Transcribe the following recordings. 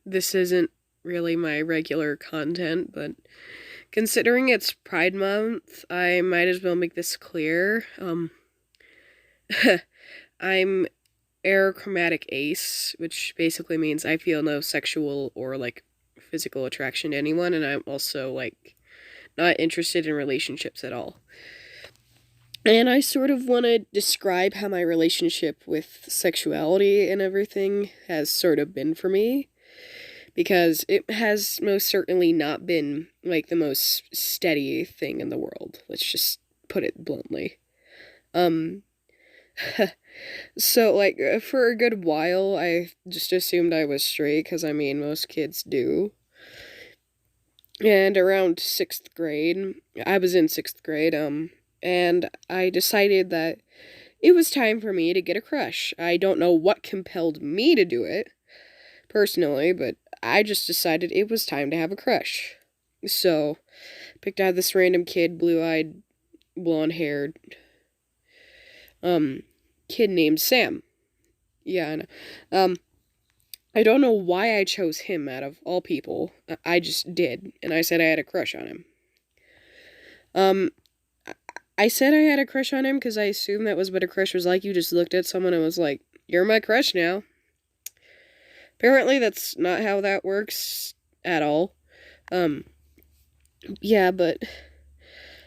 This isn't really my regular content, but considering it's Pride Month, I might as well make this clear. I'm Aromantic, which basically means I feel no sexual or, physical attraction to anyone, and I'm also, not interested in relationships at all. And I sort of want to describe how my relationship with sexuality and everything has sort of been for me, because it has most certainly not been, the most steady thing in the world. Let's just put it bluntly. Um, for a good while, I just assumed I was straight, because, most kids do. And around 6th grade, I was in 6th grade, and I decided that it was time for me to get a crush. I don't know what compelled me to do it, personally, but I just decided it was time to have a crush. So, picked out this random kid, blue-eyed, blonde-haired, kid named Sam. Yeah, I know. I don't know why I chose him out of all people. I just did, and I said I had a crush on him. I said I had a crush on him because I assumed that was what a crush was like. You just looked at someone and was like, "You're my crush now." Apparently, that's not how that works at all. Yeah, but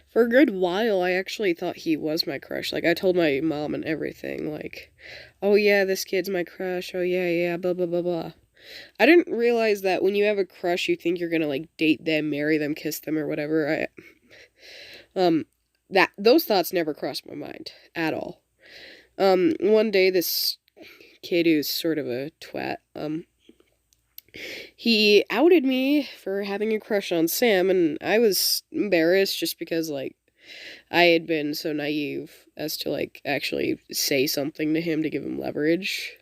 for a good while, I actually thought he was my crush. I told my mom and everything, "Oh yeah, this kid's my crush. Oh yeah, yeah, blah, blah, blah, blah." I didn't realize that when you have a crush, you think you're gonna, date them, marry them, kiss them, or whatever. Those thoughts never crossed my mind at all. One day, this kid who's sort of a twat, he outed me for having a crush on Sam, and I was embarrassed just because, I had been so naive as to, actually say something to him to give him leverage.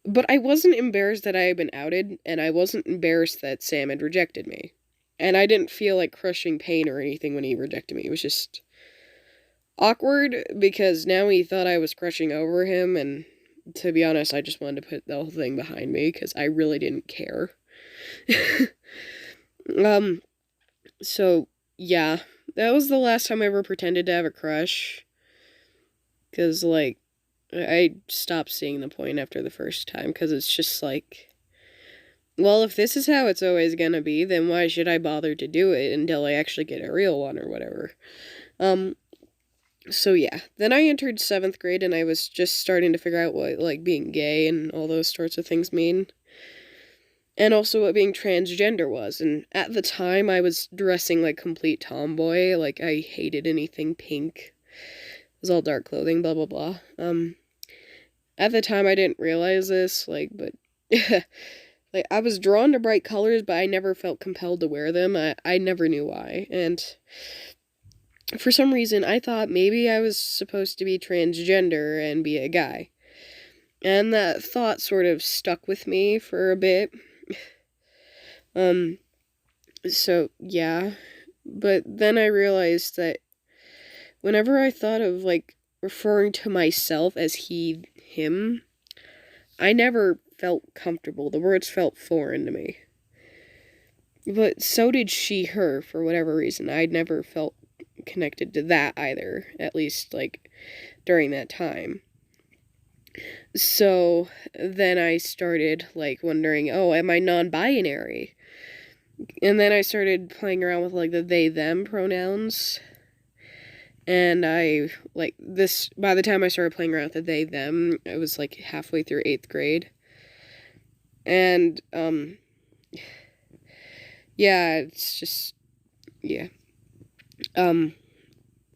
But I wasn't embarrassed that I had been outed, and I wasn't embarrassed that Sam had rejected me. And I didn't feel like crushing pain or anything when he rejected me. It was just awkward, because now he thought I was crushing over him, and to be honest, I just wanted to put the whole thing behind me, because I really didn't care. um, so, yeah, that was the last time I ever pretended to have a crush, because, I stopped seeing the point after the first time, because it's just well, if this is how it's always gonna be, then why should I bother to do it until I actually get a real one or whatever? So yeah. Then I entered 7th grade, and I was just starting to figure out what, being gay and all those sorts of things mean. And also what being transgender was. And at the time, I was dressing like complete tomboy. I hated anything pink. It was all dark clothing, blah, blah, blah. At the time, I didn't realize this, but... I was drawn to bright colors, but I never felt compelled to wear them. I never knew why. And for some reason, I thought maybe I was supposed to be transgender and be a guy. And that thought sort of stuck with me for a bit. So, yeah. But then I realized that whenever I thought of, referring to myself as he, him, I never felt comfortable. The words felt foreign to me. But so did she, her, for whatever reason. I'd never felt connected to that either, at least, during that time. So then I started, wondering, oh, am I non-binary? And then I started playing around with, the they, them pronouns. And I, by the time I started playing around with the they, them, I was, halfway through 8th grade. And, yeah, it's just, yeah. But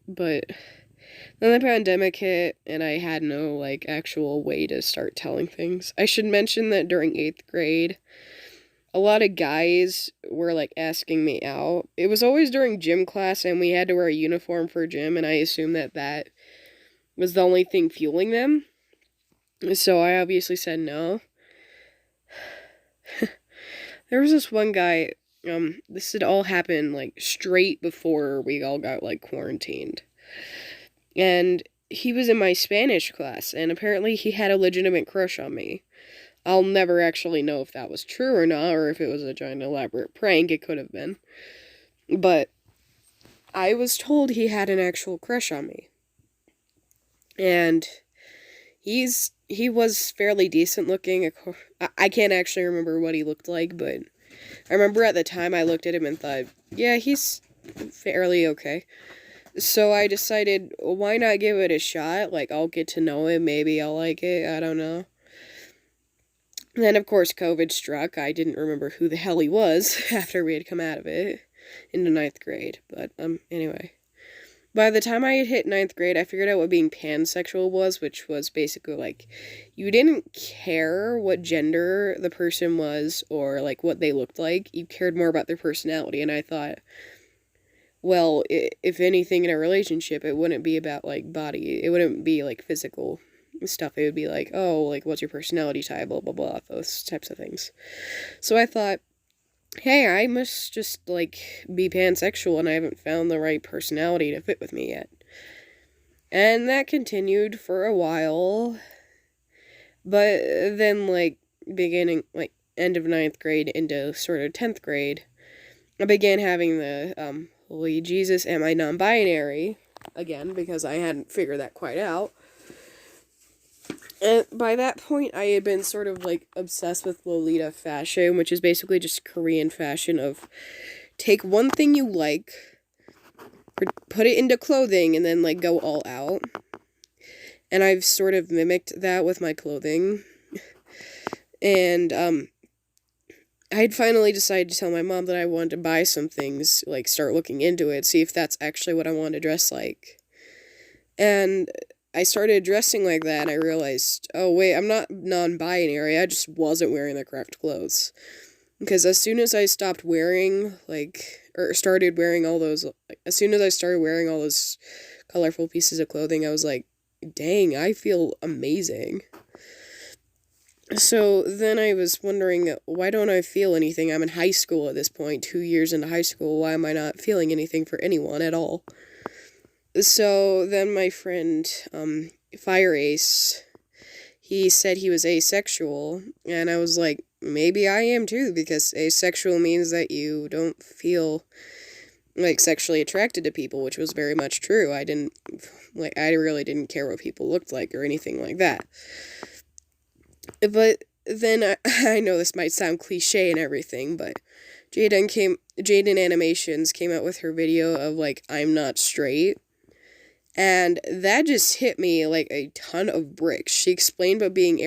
then the pandemic hit, and I had no, actual way to start telling things. I should mention that during 8th grade, a lot of guys were, asking me out. It was always during gym class, and we had to wear a uniform for gym, and I assumed that was the only thing fueling them. So I obviously said no. There was this one guy, this had all happened, straight before we all got, quarantined. And he was in my Spanish class, and apparently he had a legitimate crush on me. I'll never actually know if that was true or not, or if it was a giant elaborate prank. It could have been. But I was told he had an actual crush on me. And he was fairly decent looking. I can't actually remember what he looked like, but I remember at the time I looked at him and thought, yeah, he's fairly okay. So I decided, why not give it a shot? Like, I'll get to know him, maybe I'll like it, I don't know. And then, of course, COVID struck. I didn't remember who the hell he was after we had come out of it into 9th grade. But, anyway. By the time I had hit 9th grade, I figured out what being pansexual was, which was basically, like, you didn't care what gender the person was or, like, what they looked like. You cared more about their personality, and I thought, well, if anything in a relationship, it wouldn't be about, like, body. It wouldn't be, like, physical stuff. It would be like, oh, like, what's your personality type, blah, blah, blah, those types of things. So I thought, hey, I must just, like, be pansexual, and I haven't found the right personality to fit with me yet. And that continued for a while, but then, like, beginning, like, end of 9th grade into sort of 10th grade, I began having the, holy Jesus, am I non-binary? Again, because I hadn't figured that quite out. And by that point, I had been sort of, like, obsessed with Lolita fashion, which is basically just Korean fashion of take one thing you like, put it into clothing, and then, like, go all out. And I've sort of mimicked that with my clothing. And, I had finally decided to tell my mom that I wanted to buy some things, like, start looking into it, see if that's actually what I wanted to dress like. And I started dressing like that, and I realized, oh, wait, I'm not non-binary, I just wasn't wearing the correct clothes. Because as soon as I stopped wearing, started wearing all those, as soon as I started wearing all those colorful pieces of clothing, I was like, dang, I feel amazing. So then I was wondering, why don't I feel anything? I'm in high school at this point, 2 years into high school, why am I not feeling anything for anyone at all? So then my friend, Aro-Ace, he said he was asexual, and I was like, maybe I am too, because asexual means that you don't feel, like, sexually attracted to people, which was very much true. I really didn't care what people looked like or anything like that. But then, I know this might sound cliche and everything, but Jaden Animations came out with her video of, like, I'm not straight. And that just hit me like a ton of bricks. She explained what being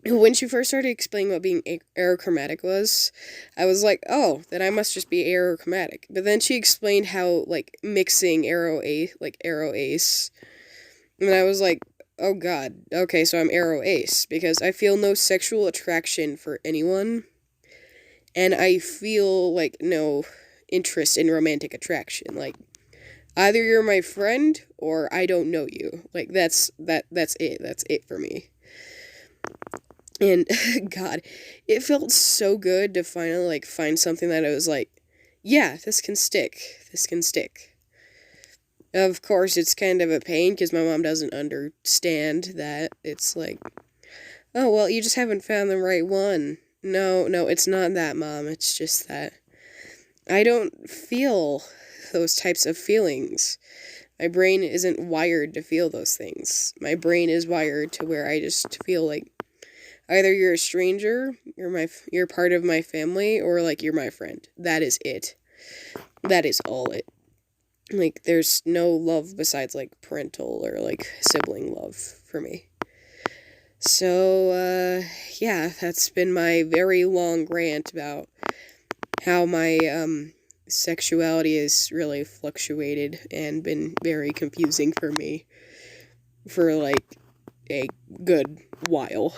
when she first started explaining what being arochromatic was, I was like, oh, then I must just be arochromatic. But then she explained how, like, mixing Aro-Ace, and I was like, oh god, okay, so I'm Aro-Ace, because I feel no sexual attraction for anyone, and I feel, like, no interest in romantic attraction, like, either you're my friend, or I don't know you. Like, that's it for me. And, god, it felt so good to finally, like, find something that I was like, yeah, this can stick. Of course, it's kind of a pain, because my mom doesn't understand that. It's like, oh, well, you just haven't found the right one. No, it's not that, Mom. It's just that I don't feel those types of feelings. My brain isn't wired to feel those things. My brain is wired to where I just feel like either you're a stranger, you're part of my family, or, like, you're my friend. That is it. That is all it. Like, there's no love besides, like, parental or, like, sibling love for me. So, yeah, that's been my very long rant about how my, sexuality has really fluctuated and been very confusing for me for, like, a good while.